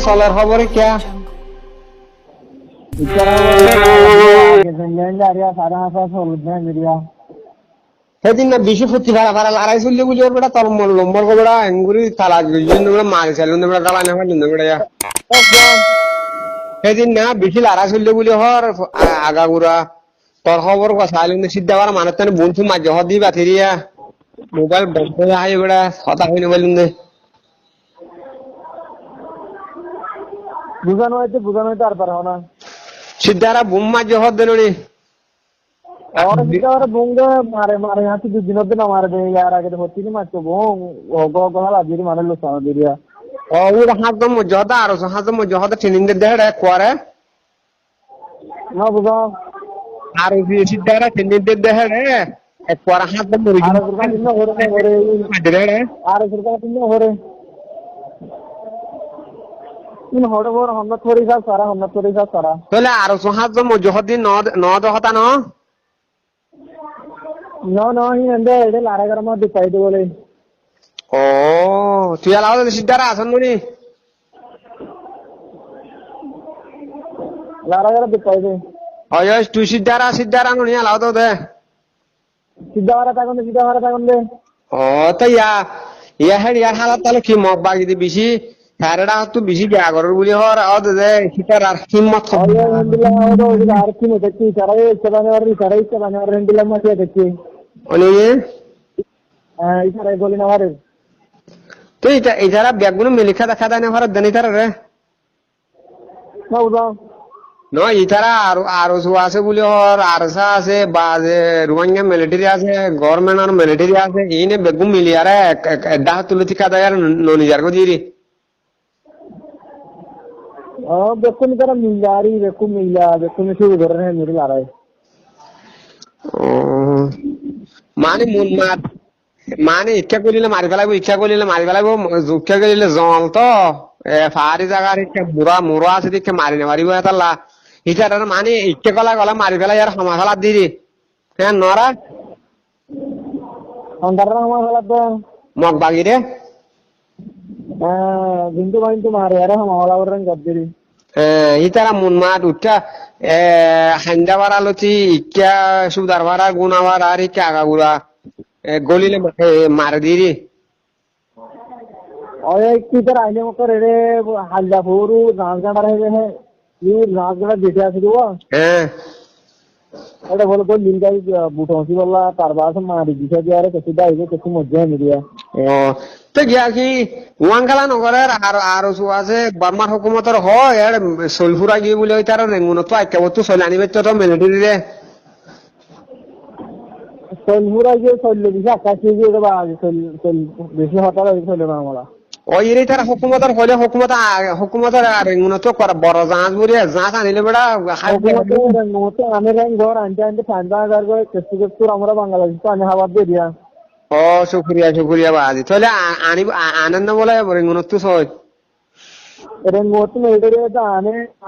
চলার খবরে কে সেদিন না বেশি ফুটি ভাড়া ভাড়া লড়াই চললে বুঝি ওর বেটা তোর নম্বর বেড়া এঙ্গুরি তালা মারি চাইল বেড়া জ্বালা না পারল বেড়া সেদিন না বেশি লড়াই চললে বুঝি হর আগাগুড়া তোর খবর কথা সিদ্ধা করা মানুষ তো বন্ধু মাঝে হদি বাথেরিয়া মোবাইল বন্ধ আই বেড়া হতা হইনি বলুন বুঝানো হয়তো আর পারো না সিদ্ধারা বুম মাঝে হদ দিলি বুঙ্গে মারে মারে হাতে দুদিন অব্দি না মারে দে ইয়ার আগে হচ্ছি মারছো বুং গহাল আজিরি মানে লোসানো দিরিয়া ওর হাত মজহদা আর হাত মজহদা ট্রেনিং দেড় করে না বুঝা আর সিদ্ধারা ট্রেনিং দেড় এক পর হাত মরি আর সরকার দিন হরে তিন হড় বড় হন্না থরি সারা তাহলে আর হাত মজহদি ন দহতা ন No, he ended it. Laragarama decided. Oh, তুই আলাও সিদ্ধারা আসন নি Laragara decided. অয় তুই সিদ্ধারা নি আলাও তো দে Sidara Tagon. ও তো ইয়ার হালাত তাহলে কি মগ বাগি দি বেশি সারাটা তো বেশি জাগরের বলি হর আও দে সিটার আর হিম্মত হবে আর কি দেখি সারাই চালানোর হিন্দিলা মাসে দেখি ওনি ইসারাই বলি না মারে তো এটারা ব্যাগগুলো মেলিখা দেখা দেয় না ভারত দেনি তারা রে না বুঝা ন ইতারা আর আছে বলি হর আরসা আছে বা রোহিঙ্গা মিলিটারি আছে গভর্নমেন্ট আর মিলিটারি আছে ইনে বেগুম মিলিয়ারে ডাহ তুলে ঠিকা দেয় আর ননিজার কো দিরি বেকুন তারা মিলারি বেকুন শুরু করে রে মেরে লড়াই মানে ইচ্ছা করিলে মারি ফেলাইব ইচ্ছা করিলে জল তো ফারি জায়গার ইচ্ছা মুরা আছে দেখে মারি না মারিব এতাল্লা ইটার মানে ইচ্ছা গলা মারি ফেলাই আর সময় ফেলা দিদি হ্যাঁ নরা মগ বাগি রে কিন্তু মারে আরে হামাওয়ালা ওরেন গদ্দিরি ইতারা মন মাঠ উঠা হান্দা বাড়ালতি ইচ্ছা সুদার ভাড়া গুনা ভাড়া আর ইচ্ছা আগাগুড়া গলিলে মারে দিরি কি তার আইলে মতো রে হালদা ফুরু নাচগাড়া হে নাচগাড়া যেতে আছে দিব এটা বলে তো লিঙ্গাই বুটছি বললা তার বাস মারি দিছে দিয়ে আরে কিছু দাইবে কিছু মজ্জা মিলিয়া তো গিয়া কি ওয়াঙ্গালা নগরের আর আছে বার্মার হুকুমতের হয় এর সলফুরা গিয়ে বলে ওই তার রেঙ্গুন তো আইকা বস্তু চলে আনিবে তো মিলিটারি রে সলফুরা গিয়ে চললে দিছে আকাশে গিয়ে বেশি হতাল চলে না আমরা ওই এর তার হুকুমতের হলে হুকুমতের রেঙ্গুন তো করা বড় জাহাজ বলিয়া জাহাজ আনিলে বেড়া আমি ঘর আনতে 5000 করে কেসু আমরা বাংলাদেশ তো আমি হাওয়া দিয়ে দিয়া ও শুক্রিয়া বাজি তাহলে আনিব আনন্দ বলে রেঙ্গুন তো সই রেঙ্গুন মিলিটারি তো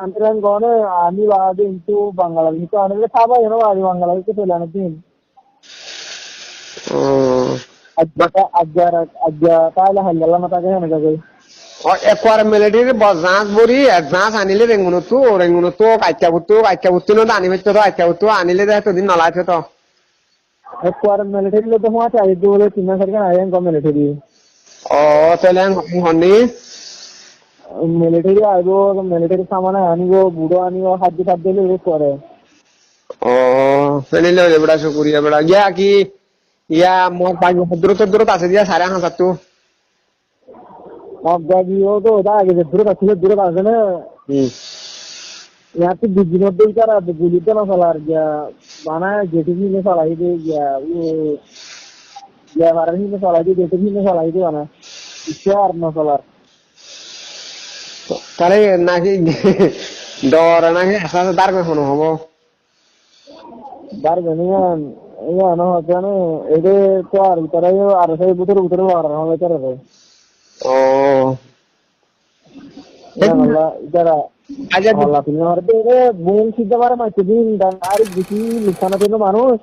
আনতে গনে আমি বাদে কিন্তু বাংলাদেশ তো আনলে খাবা এনো বাড়ি বাংলাদেশ তো চলে আনতেন তাহলে হাল্লা মাতাকে হেনে যাবে একবার মিলিটারি জাহাজ বড়ি জাহাজ আনিলে রেঙ্গুন তো কাচ্চা বুত্তু না আনিবে তো কাচ্চা বুত্তু আনিলে তো দিন নলাইছে তো একবার মিলিটারি লোক হওয়া চাই বলে 3 মাস আগে আইন কম মিলিটারি তাহলে হনি মিলিটারি আইবো মিলিটারি সামান আনিব বুড়ো আনিব খাদ্য দিলে করে ফেলিলে বেড়া শুকুরিয়া বেড়া গিয়া কি ইয়া মগ বাগি দূরত আছে দিয়া 5,500 তো মগ বাগিও তো ওটা আগে দূরত আছে না यहाँ पे बिजनेस भी कर रहा है गुली तो ना फैला गया बना है जेटीवी में फैलाई दे गया वो व्यापारी में फैलाई दे जेटीवी में फैलाई दे बना इससे और ना फैला তাহলে নাকি ডর নাকি আসলে দাঁড় করে শোনো হবো দাঁড় করে ये ना होता है ना ये तो আর সেই ভিতরে আর হবে করে ও Allah idara আচ্ছা Allah তুমি আমাদের বোন সিদ্ধ পারে মাইতে দিন আর বেশি লুকানো জন্য মানুষ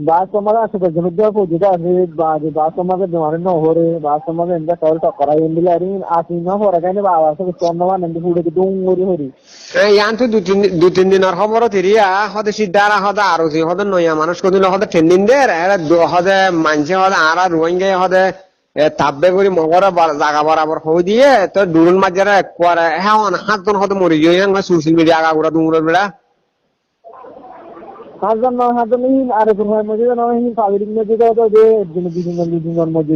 বাস সমাজে আছে জন্য দেওয়া পৌঁছে আছে বাস সমাজে বেমারে নহরে বাস সমাজে এমনি কল টকরা এম দিলে আর আসি না হরে কেন বাবা সব চন্দ্রমান এমনি পুড়ে ডুঙ্গরি হরি ইয়ান তো দু তিন দিনের খবর তিরিয়া হদে সিদ্ধারা হদে আরো হদে নয়া মানুষ কদিন হদে ট্রেন্ডিং দের হদে মানছে হদে আর রোহিঙ্গা হদে তাব্বে করি মগরে জাগা বরাবর হই দিয়ে তো দুরুন মাঝারে একবারে হ্যাঁ হাতজন হদে মরি গিয়ে সোশ্যাল মিডিয়া আগা ঘুরা দুমুরের বেড়া হাজার আর মধ্যে পাবলিক মধ্যে যে বিভিন্ন মধ্যে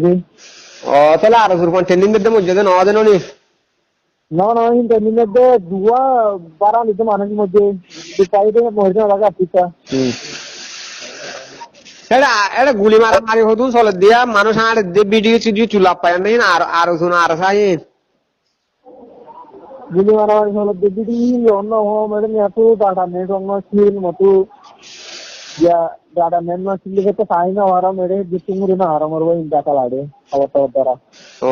ও তাহলে আরো সুরপন ট্রেন্ডিং দের মধ্যে ন দেন নি না মধ্যে দুয়া বারা নিতে মানুষের মধ্যে চাইতে মহিলা লাগা পিতা এটা এটা গুলি মারা মারি হদু চলে দিয়া মানুষ আর ভিডিও সিডিও চুলা পায় না আর আরো শুনো আর সাই গুলি মারা হলো দিদি অন্য ম্যাডাম এত ডাটা নেট অন্য ছিল মতো या डाटा मेन में सिले तो साइन ना हमारा मेरे जितने मुझे ना हमारा मर वो इंडिया का लाड़े अब तारा ओ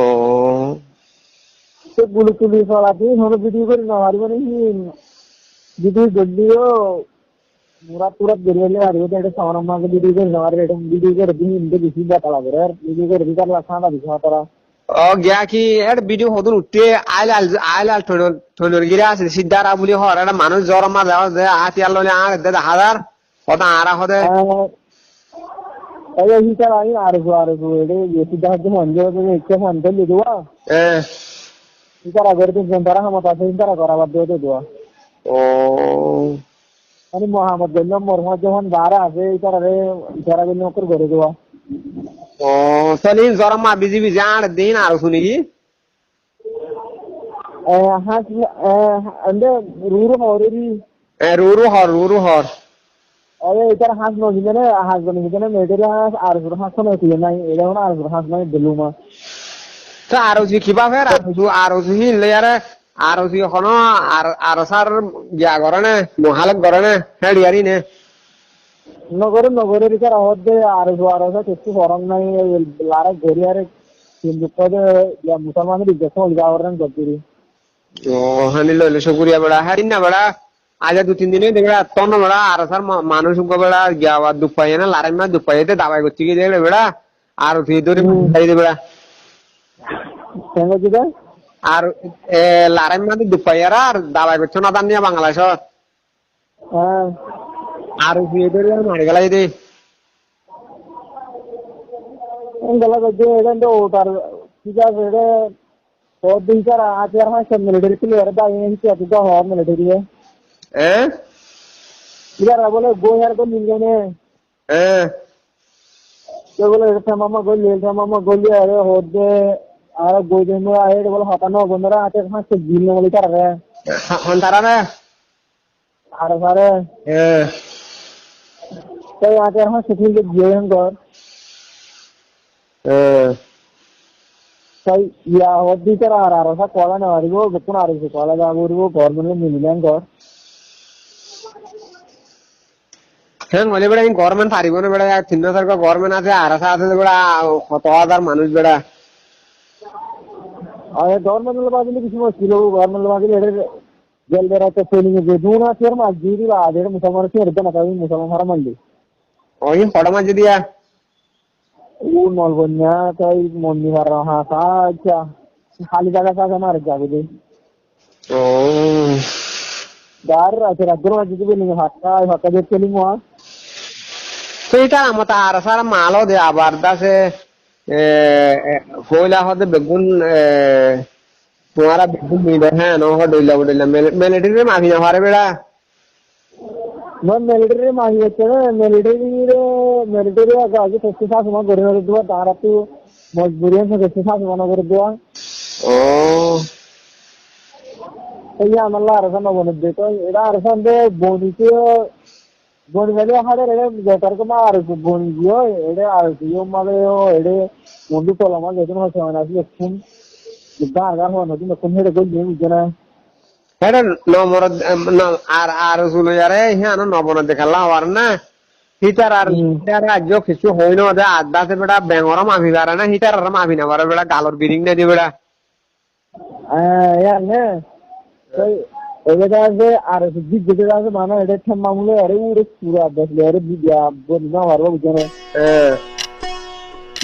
तो गुलू पुलिस वाला थी हम वीडियो कर ना हमारी में नहीं वीडियो जल्दी हो पूरा गिरवेले आ रही है तेरे सामने माँ के वीडियो कर हमारे बेटे वीडियो कर दी इनके किसी बात लग रहा है वीडियो कर भी कर लखा ना दिखा तारा ओ गया कि यार वीडियो होदुन उठते आयल थोनर गिरा से सिद्धारा बुली हो रहा है मानुष जोर मार रहा है हाथ यार लोने आ रहे हजार होता आ रहा होता अरे ही चला ही आ रहे ये ये सीधा जो मंजे तो एक के फोन कर ले दुआ इधर अगर तो जनतारा हम पास इधर करा बात दे दुआ ओ अरे मोहम्मद गन्ना मोरमा जो हम बारह से इधर अरे इधर अगर नौकर करे दुआ ओ चलिए जोर मार बिजी बिजी आ रहे दिन आ रहे सुनी की हाँ अंदर रूरू हर अरे इधर हाथ बनी मेरे आरजुर हाथ तो नहीं ना ये ना आरजुर हाथ में दिलूमा तो आरोजी किबा फेर आरोजी ले यार आरोजी एखनो आरसार गया करने मोहालक करने हेड यारी ने नगरे इधर होते आरसा किसी फॉरम नहीं लारा गोरियारे हिंदू पद या मुसलमान रिजेक्ट हो गया और गब्बरी ओ हनी लो शुक्रिया बड़ा है ना बड़ा आज दो तीन दिन देखा तो ना बड़ा आरसार मानुष को बड़ा गया दुपाई ना लारे में दुपाई थे दवाई को चिकी देख बड़ा आरो थी दूरी दे बड़ा संग जिदा আর লারাই মানে দুপাইয়ার আর দাবাই করছো না দানিয়া বাংলাদেশ আর ভিডিও মারি গেলাই দে গলা গজে এডেন্ট ওটার ঠিক আছে রে বহুত দিন কার আচার হয় সব মিলিটারি প্লেয়ার দা এই কি আছে তো হয় মিলিটারি इधर बोले गो यार को मिल गए ने तो बोले मामा गोल लिया अरे हो दे अरे गो दिन में आए बोले हटा नो बंदरा आते कहां से गिरने वाली कर रहे हैं हम तारा ने अरे सारे तो आते कहां से फिर गए हम घर सही या हो दी कर आ रहा था कॉल ना आ रही वो बच्चों आ रही थी कॉल आ वो गवर्नमेंट में मिल गए घर হ্যাঁ বলে বেড়া গভর্নমেন্ট পারিব না বেড়া তিন সরকার গভর্নমেন্ট আছে আরসা আছে বেড়া 100,000 মানুষ বেড়া আর গভর্নমেন্ট এর বাজে কিছু মুশকিল হবে গভর্নমেন্ট এর বাজে এর জেল বেরাতে ট্রেনিং এ দুনা ফের মাঝিরি বাজে মুসলমান কে এর না তাই মুসলমান হারা মানলি ওই ফড় মাঝে দিয়া ও নলবন্যা তাই মন্দির হারা হ্যাঁ আচ্ছা খালি জায়গা জায়গা মার যাবে দে ও দার আছে রাজ্যের মাঝে দিবে নি হাতা দেখতে নিমো তো এটা আমতা আরসার মালও দে আবার দাসে হইলা হদে বেগুন তোমারা বেগুন মিলে হ্যাঁ নো হডইলা মিলিটারি মাফি না পারে বেড়া मैं मिलिट्री मांगी है मिलिट्री आगे किसके साथ वहाँ कर दुआ तारा तू मजबूरियों से किसके साथ वहाँ कर दुआ ओ ये हमारा आरसा ना बने दे तो इधर आरसा दे बोनी के बोनी वाले हमारे रे जेकर को मार बोनी जियो इधर आरसियो मारे हो इधर मुंडू तोला मार जैसे ना सेवन आसी अच्छुन इधर आगर हो नदी में कुन्हे रे कोई नहीं जना এটা নম্বর আর শুলো যারে হ্যাঁ নবন দেখালা হওয়ার না হিটার আর রাজ্য কিছু হই না আদাসে বেড়া ব্যাঙর মাফি পারে না হিটার আর মাফি না পারে বেড়া গালর বিরিং না দিয়ে বেড়া ইয়ানে এবারে আছে আর যেটা আছে মানে এটা মামুলে আরে উড়ে পুরো দেখলে আরে বিদ্যা বলি না পারবো বুঝনে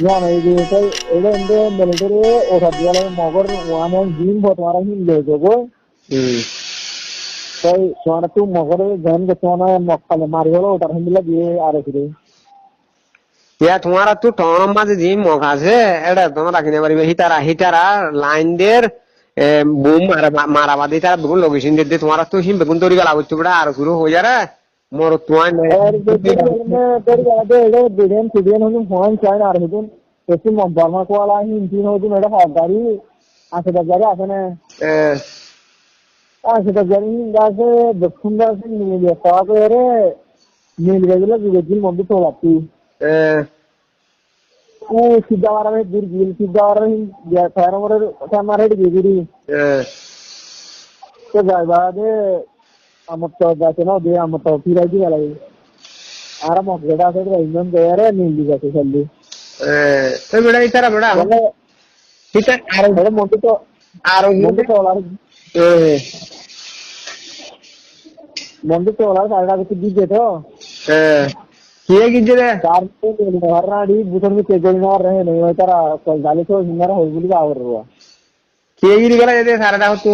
জানো এই যে এটা এন্ড মিলিটারি ওটা দিয়ে মগর ওয়ান দিন তোমার হিন্দে যাবো তাই তোমার তো মগরে জ্ঞান করতে মানে মক্কালে মারি হলো ওটার হিন্দিলা দিয়ে আর ফিরে ইয়া তোমার তো টন মাঝে যে মগ আছে এটা তোমার রাখিনে পারিবে হিতারা লাইন দের বুম মারাবাদি তারা বেগুন লোকেশন দিয়ে তোমার তো হিম বেগুন তৈরি গেলা বুঝতে পারে আর শুরু হয়ে যারে মোর তোমার বিডিএন সিডিএন হচ্ছে ফোন চাই আর হচ্ছে বেশি বর্মা কোয়ালা হিন্দি হচ্ছে এটা গাড়ি আছে জায়গা আছে না সেটা জানি আছে দক্ষিণ আছে নিয়ে পাওয়া করে নীল গেলে বিবেকজির মধ্যে চলাচ্ছি ও সিদ্ধা মারামে দূর গিল সিদ্ধা মারামে ফায়ার মারে গিরি তো যাইবাদে আমার তো যাচ্ছে না দিয়ে আমার তো ফিরাই দিয়ে লাগে আর মগটা আছে ইঞ্জন দেয়ারে নীল দিকে চললি তো বেড়া ইতারা বেড়া ঠিক আছে আর মধ্যে তো আর মধ্যে তো আর মধ্যে তো আর সাড়ে কিছু দিচ্ছে তো কি গিয়ে রে चार हरनाडी बुथर में तेजोलीनार रहे नहीं होता तारा कल डाले तो हिंगारा हो बोली आवर हुआ কি গিয়ে গেলা এতে সারাটা হতো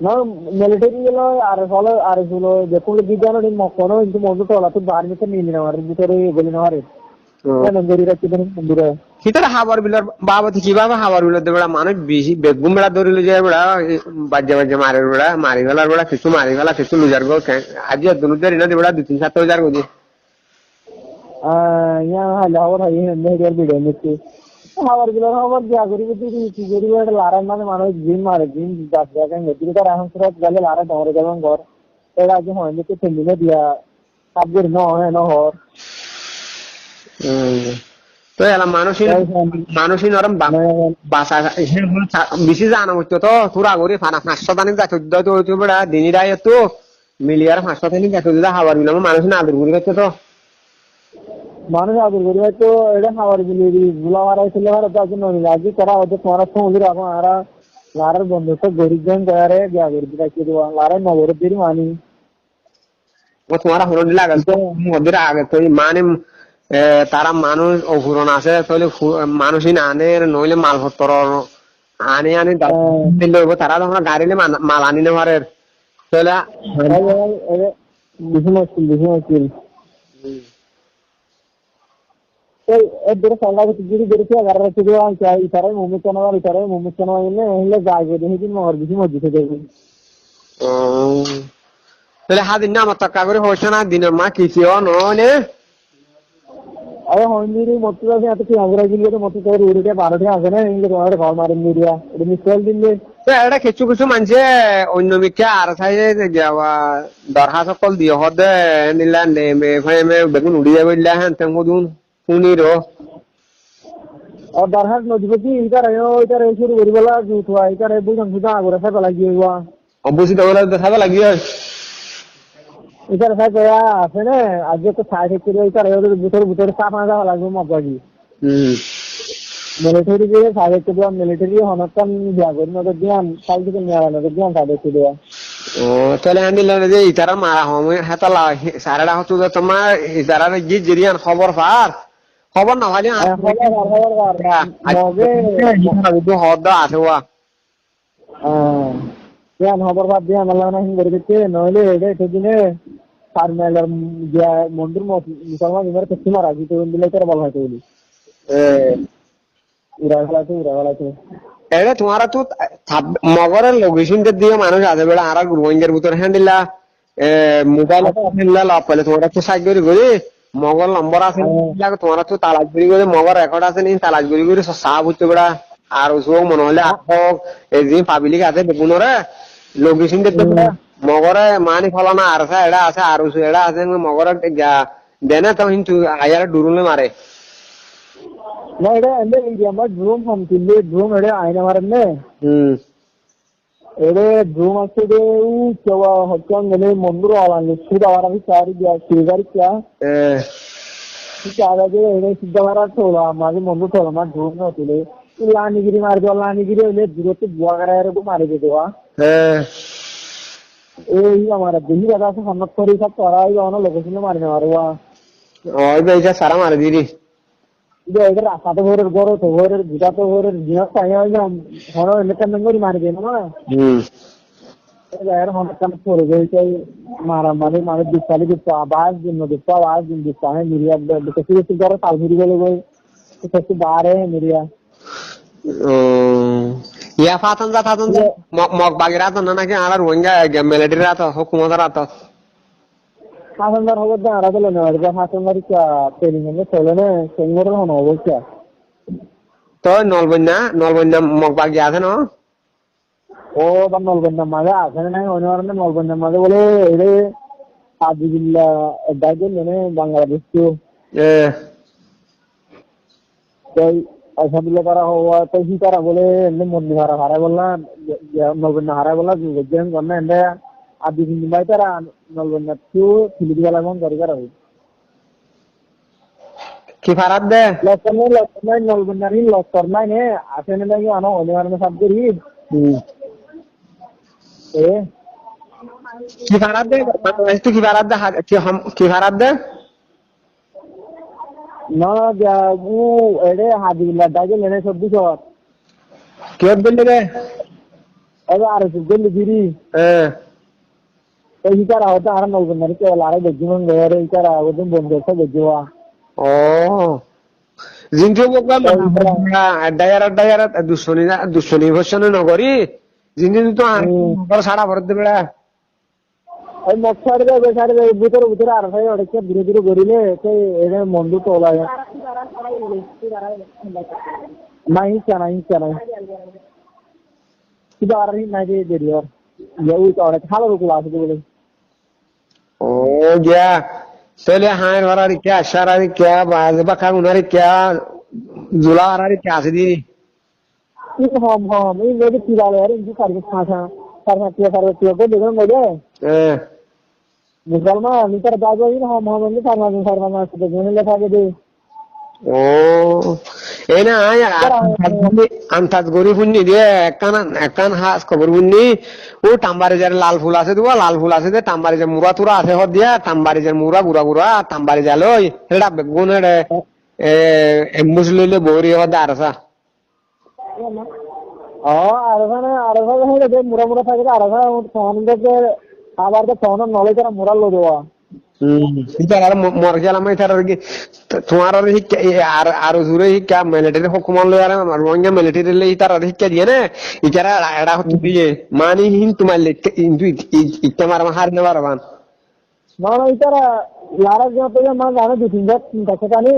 ना मिलिट्री गेलो आर सुलो देखो लगी जानो नहीं मक्कोनो इनको मौजूद तो तो बाहर में तो नहीं लेना वाले बुथर गोलीनार है नंगरी रखी तो मंदिर है হিতারা হাবার বিলার বাবাতে কিভাবে হাবার বিলার দেবড়া মানুষ বেশি বেগুম বেড়া ধরিল যায় বেড়া বাজে বাজে মারে বেড়া মারি গেলার বেড়া কিছু মারি গেলা কিছু লুজার গো আজ দুনুদের ইনা দেবড়া 2-3-7 হাজার গজি यहाँ लाहौर है ये नहीं वीडियो में से हावर गिलर हावर जागरी भी दी जेरी वेड लारा माने मानो जिम मारे जिम 10 जगह गति का राहन सुरत गले लारा डोरे जगह घर एड़ा जो होने के थंडी दिया साबगिर न है न हो তো এলা মানুষই নরম বাসা বেশি জানা হচ্ছে তো তোরা করে 500 দানি যাচ্ছে তো বেড়া দিনই রায় তো মিলিয়ার 500 দানি যাচ্ছে হাওয়ার বিলাম মানুষ না আদর করে যাচ্ছে তো মানুষ আদর করে তো এটা হাওয়ার বিলি গুলা মারা ছিল আর তাকে ননি লাগি করা হতে তোমার ফোন রাখো আর লারার বন্ধু তো গরিব জন করে গিয়া গরিব রাখি দেওয়া লারার নগর দেরি মানি ও তোমার হলো লাগাল তো ওদের আগে তো মানে তারা মানুষ অপুরন আছে তাহলে মানুষই না আনে নইলে মালপত্র আনে লইব তারা যখন গাড়িলে মাল আনি না পারে তাহলে বেশি মুশকিল এদের সঙ্গে যদি বেরিয়ে আগার রাখতে দেওয়া চাই ইতারাই মুমিত কেন এলে এলে যাইবে দেখি মহর বেশি মসজিদে দেখবে তাহলে হাদিন না আমার টাকা করে হচ্ছে না দিনের মা কিছুও নয় अरे होंगी मोती से आता थी अंग्रेजी लिए तो मोती तो उड़े 12 आसे ना इनके तुम्हारे घर मारे मीडिया এটা মিসাইল দিলে এটা কিছু কিছু মানুষে অন্য মিকে আর থাকে যাওয়া দরখাস্ত কল দিয়ে হদে নিলা নেমে ফেমে বেগুন উড়িয়ে বললা হ্যাঁ তেমন দুন পুনিরো আর দরখাস্ত নদীপতি ইতার শুরু করি বলা জুতোয়া ইতার বুঝান বুঝা আগরে খাইবা লাগিয়েবা অবশ্যই তো ওরা দেখাবে লাগিয়ে इधर है गया আছে না আজকে তো সাইড থেকে ইতার ওদের ভিতরে সাফ না যাওয়া লাগবে মগজি মিলিটারি দিয়ে সাইড থেকে মিলিটারি হনতন জাগর নগর দিয়ান সাইড থেকে নিয়া নগর দিয়ান সাইড থেকে দেয়া ও তাহলে আনি লাগে যে ইতারা মারা হবে হাতালা সারাটা হতো তোমার ইতারা জি জিরিয়ান খবর না ভাই খবর হদা আছে ওয়া ইয়ান খবর বাদ দিয়া আল্লাহ না হিং করে দিতে নইলে এটা দিনে ফার্মেলার মন্দির মুসলমান ইমার কিছু মারা দিতে দিলে তার বলা হতো বলি উড়াগালাতে এটা তোমার তো মগরের লোকেশন দিয়ে মানুষ আছে বেড়া আর রোহিঙ্গার ভিতরে হ্যান্ডিলা মোবাইল হ্যান্ডিলা লাভ পেলে তোমার তো সাইড করে মগর নম্বর আছে তোমার তো তালাশগুড়ি করে মগর রেকর্ড আছে নি তালাশগুড়ি করে সাপ হচ্ছে বেড়া আর ওসব মনে হলে আটক এই যে পাবলিক আছে বেগুনরে লোকেশন দেখতে মগরে মানি ফলানা আর এটা আছে আর এটা আছে মগরে দেনে তো কিন্তু আয়ার ডুরুলে মারে না এটা এন্ড ইন্ডিয়া মা ড্রোন ফোন কিনলে ড্রোন এটা আয়না মারেন এটা ড্রোন আছে যে ও কেওয়া হচ্ছে মানে মন্দির আলাদা সুদা আর আমি সারি দিয়া সিগারি কিয়া ঠিক আছে যে এটা সিদ্ধা মারা তোলা মাঝে মন্দির তোলা মা ড্রোন না তুলে লানিগিরি মারি দেওয়া লানিগিরি হইলে দূরত্ব বুয়াগারে মারি দেওয়া এই আমার বেশি কথা আছে সন্ন্যত করি সব তোরাই অন্য লোকেশনে মারি নেওয়া ওই বেজা সারা মারি দিরি এদের রাস্তাতে ভোরের গরো তো ভোরের গুটাতে ভোরের জিনিস পাই হয় না হনো এলাকা মেঙ্গরি মারি দেয় না এর হনো কাম করে গেছে মারা মারি মারি দিপালি দিপা আবাজ দিন দিপা আওয়াজ দিন দিপা है মিরিয়া দেখে কিছু ধরে তাল ফিরি গেলে গই কিছু বারে মিরিয়া ইয়া ফাতন যা মগ বাগেরা তো না নাকি আর রোহিঙ্গা মিলিটারি রাত হুকুমত রাত হাসনদার হবে না আর বলে না আর হাসনদার কি ট্রেনিং এ চলে না সেঙ্গর হনো অবশ্যই তো নলবন্যা মগ বাগি আছে না ও বা নলবন্যা মাঝে আছে না অন্য নলবন্যা মাঝে বলে এরে আদিবিল্লা দাইলে মানে বাংলাদেশ তো তাই আলহামদুলিল্লাহ করা হওয়া তাই কি করা বলে এমনি মন্দির হারা বললাম নলবন্যা হারা বললাম যেন গন্না এন্ডা আদিবিল্লা মাই তারা নলবন্যা তো ফিলি দিলা মন করি করা কি ফারাদ দে লক্ষ্মণ নলবন্যারি লক্ষ্মণ নাই নে আসে না নাকি আনো অনিবার্য সব করি কি ফারাদ দে কি ফারাদ দে কি ফারাদ দে না ও এরে হাদিবিল্লা দাইলে লেনে 24 কি বললি রে এবার আর সুগল গিরি এই কারা হতো আর নলবন্যারি কে লারে দেখুন গরে এই কারা ওদিন বন্ধ করে দেওয়া ও জিনজো বকবাম ডায়ারা দুশনি ভশন নগরি জিনজো তো আর সাড়া ভরত দেবেড়া ওই মক্সারে বেসারে ভিতরে আর ভাই অনেক ধীরে ধীরে গড়িলে সেই এর মন্দ তোলা নাই কিন্তু আর নাই যে দেরিয়ার ইউ তো অনেক ভালো রকম আছে বলে ও গিয়া তাহলে হায় ভরারি কে আশারারি কে বাজবা কাগুনারি কে জুলারারি কে আছে দি হম এই যে কি বলে আরে ইনকি সার্ভিস খাসা সার্ভিস को देखो मुझे मुसलमान नितर बाजो ही हम ने सार्वजनिक से देखने लेखा के दे ও এই না আন্তাজ গরি ফুন্নি দিয়ে একখান হাস খবর ফুন্নি ও টাম্বারে যার লাল ফুল আছে দেবো লাল ফুল আছে দে টাম্বারে যে মুরা তুরা আছে হদ দিয়া টাম্বারে যে মুরা গুড়া টাম্বারে যা লই সেটা বেগুন মুসলিলে বৌরি হদ আরসা আরসা মুরা থাকে আরসা ফোন দেখে আবার তো ফোন নলে তারা মুরা লো দেওয়া মর গেলাম তোমার আর জুড়ে শিক্ষা মিলিটারি হুকুমত লই আর রোহিঙ্গা মিলিটারি লই তার শিক্ষা দিয়ে না ইটারা এরা হচ্ছে দিয়ে মানে হিন তোমার কিন্তু ইচ্ছা মার হার নেবার বান না ইতারা লারা যত মা জানে দু তিন কাছে জানি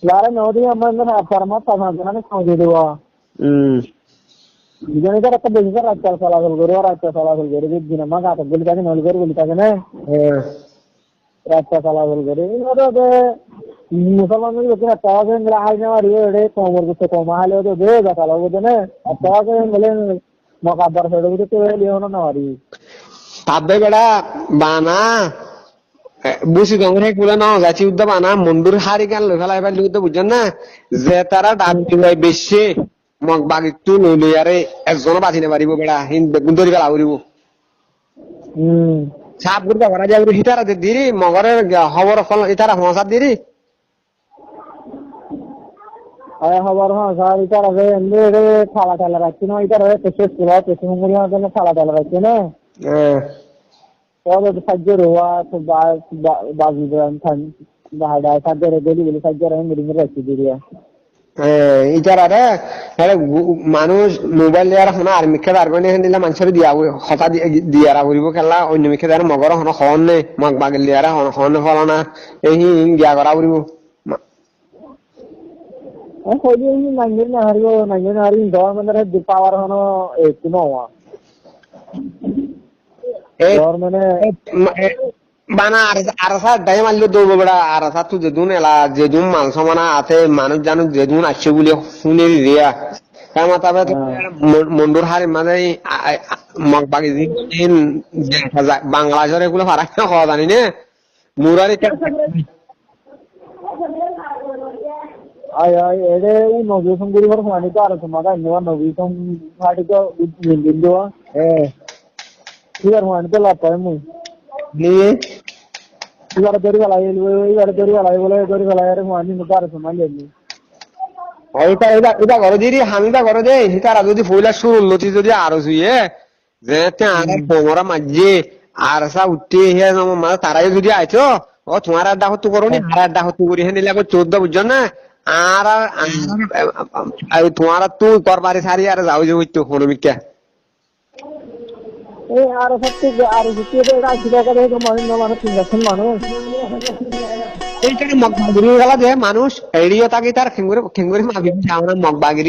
লারা নদী আমরা পরমাত সমাধানে সাজিয়ে দেওয়া ইজনে তার একটা বেশি রাস্তা চলাচল করে দিন মা গাত বলি থাকে নল করে বলি থাকে না রাস্তা চলাচল করে মুসলমানদের লোকের তাওয়াজ হাই নেওয়ার এড়ে কমর করতে কমা হলে তো দে দেখা লাগবে না তাওয়াজ বলে মকাব্বার ফেলে দিতে তো লিওনো না আরি তাবে বেড়া বানা বুঝি গঙ্গে কুলে না যাচ্ছি উদ্দা বানা মন্দির হারি গান লই ফেলাই ফেলি উদ্দা বুঝছেন না যে তারা ডাক দিলাই বেশি মগ বাগিটো লৈ লৈ আরে একজনও বাঁচি নাপারিব বেড়া হিন বেগুন ধরি ফেলা উড়িব সাপ গুড়া ভরা যায় হিটারা দিরি মগরের খবর ইতারা হসাত দিরি খবর হসার ইতারা এমনি থালা রাখছি না ইতারা পেশে পুরা পেশে মুড়িয়ার জন্য থালা রাখছি না পরে সাহায্য রোয়া তো বাজি বাহাডা সাহায্য গলি গলি সাহায্য রাখছি দিরিয়া ইটারা মানুষ মোবাইল দেওয়ার হনা আর মিখে পারবে না দিলে মানুষের দিয়া হতা দিয়ারা করিব খেলা অন্য মিখে দেওয়ার মগর হন হন নে মগ বাগেল দিয়ারা হন ফল না এই গিয়া করা করিব নাইন গভর্নমেন্টের পাওয়ার হন একটু নওয়া বানা আরসা ডাই মারলে দৌড়ব বেড়া আরসা তো যেদুন এলা যেদুন মাল সমানা আছে মানুষ জানুক যেদুন আসছে বলে শুনে দিয়া কারণ তবে মন্ডুর হারের মাঝে মগ বাকি বাংলাদেশের এগুলো ফারাক না হওয়া জানি না Murari ay ay ede nobby song guri har mani to ar samaga inwa nobby song party ko bindindo ibar mani to lata mu নিয়ে ibar dori gala bole dori gala yar mani no ar samaga ni এটা এটা এটা ঘরে দিদি হামিদা ঘরে দে হিতারা যদি ফুলা শুরু উন্নতি যদি আরো জুয়ে যেতে আগে পোমরা মাঝে আর সা উঠতে হে মানে তারাই যদি আইছো ও তোমার আড্ডা হতো করো নি আর আড্ডা হতো করি হে নিলে 14 বুঝছো না আর আর তোমার তো করবারে সারি আর যাও যে হইতো হনুমিকা এই আর সত্যি আর সত্যি এটা কিটা করে তো মানে তিনজন মানুষ এইখানে মগবাগিরি গেলা যে মানুষ এড়িও তাকে তার খেঙ্গুরে খেঙ্গুরে মাগি আমরা মগবাগিরি